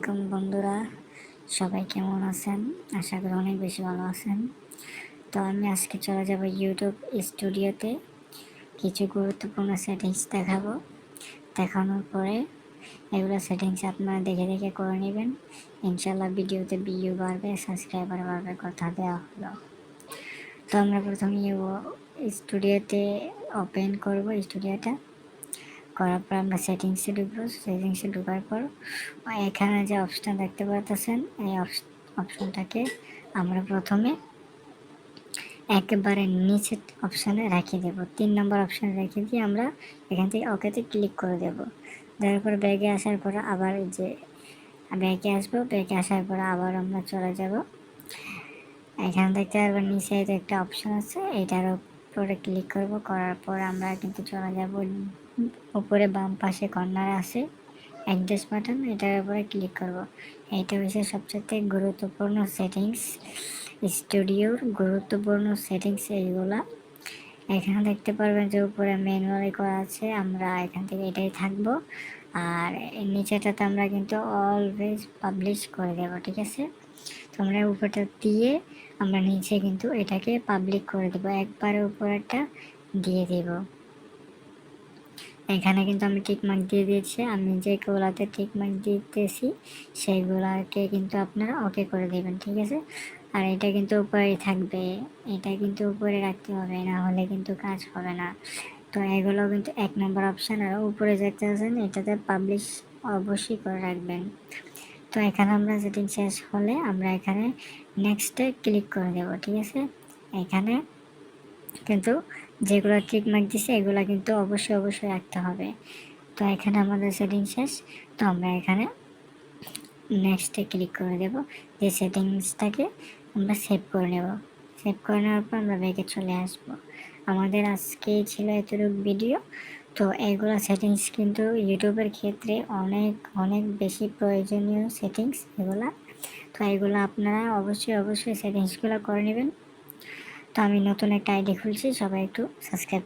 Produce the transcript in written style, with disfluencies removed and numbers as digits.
আলাইকুম বন্ধুরা, সবাই কেমন আছেন? আশা করি অনেক বেশি ভালো আছেন। তো আমি আজকে চলে যাব ইউটিউব স্টুডিওতে, কিছু গুরুত্বপূর্ণ সেটিংস দেখাবো। দেখানোর পরে এগুলো সেটিংস আপনারা দেখে দেখে করে নেবেন। ইনশাল্লাহ ভিডিওতে ভিউ বাড়বে, সাবস্ক্রাইবার বাড়বে, কথা দেওয়া হলো। তো আমরা প্রথমে স্টুডিওতে ওপেন করব। স্টুডিওটা করার পর আমরা সেটিংসে ঢুকবো। সেটিংসে ঢোকার পর এখানে যে অপশন দেখতে পাচ্ছেন, এই অপশনটাকে আমরা প্রথমে একেবারে নিচে অপশানে রেখে দেব। 3 নম্বর অপশানে রেখে দিয়ে আমরা এখান থেকে ওকেতে ক্লিক করে দেব। দেওয়ার পর ব্যাগে আসার পর আবার যে ব্যাগে আসবো, ব্যাগে আসার পর আবার আমরা চলে যাব। এখানে দেখতে পারবেন নিচে একটা অপশন আছে, এটার উপরে ক্লিক করব। করার পর আমরা কিন্তু চলে যাব উপরে বাম পাশে কর্নারে আছে অ্যাডজাস্ট বাটন, এটার উপরে ক্লিক করব। এটা হচ্ছে সবচেয়ে গুরুত্বপূর্ণ সেটিংস, স্টুডিওর গুরুত্বপূর্ণ সেটিংস এইগুলা। এখানে দেখতে পারবেন যে উপরে ম্যানুয়ালি করা আছে, আমরা এখান থেকে এটাই থাকবো। আর নিচেটাতে আমরা কিন্তু অলওয়েজ পাবলিশ করে দেব, ঠিক আছে? তোমরা উপরটা দিয়ে আমরা নিচে কিন্তু এটাকে পাবলিক করে দেব, একবারে উপরেরটা দিয়ে দেব। এখানে কিন্তু আমি টিকমার্ক দিয়ে দিয়েছি, আমি যেগুলাতে টিকমার্ক দিতেছি সেইগুলাকে কিন্তু আপনারা ওকে করে দেবেন, ঠিক আছে? আর এটা কিন্তু উপরেই থাকবে, এটা কিন্তু উপরে রাখতে হবে, না হলে কিন্তু কাজ হবে না। তো এগুলো কিন্তু 1 নম্বর অপশান। আর উপরে যেটা আছেন এটাতে পাবলিশ অবশ্যই করে রাখবেন। তো এখানে আমরা সেটিং শেষ হলে আমরা এখানে নেক্সটে ক্লিক করে দেব, ঠিক আছে? এখানে কিন্তু যেগুলো টিকমার্ক দিছে এগুলো কিন্তু অবশ্যই রাখতে হবে। তো এখানে আমাদের সেটিং শেষ। তো আমরা এখানে নেক্সটে ক্লিক করে দেব, যে সেটিংসটাকে আমরা সেভ করে নেব। সেভ করে নেওয়ার পর আমরা ব্যাকে চলে আসব। আমাদের আজকে ছিল এতটুকু ভিডিও। তো এইগুলো সেটিংস কিন্তু ইউটিউবের ক্ষেত্রে অনেক বেশি প্রয়োজনীয় সেটিংস এগুলা। তো এগুলো আপনারা অবশ্যই সেটিংসগুলো করে নেবেন। তো আমি নতুন একটা আইডি খুলছি, সবাই একটু সাবস্ক্রাইব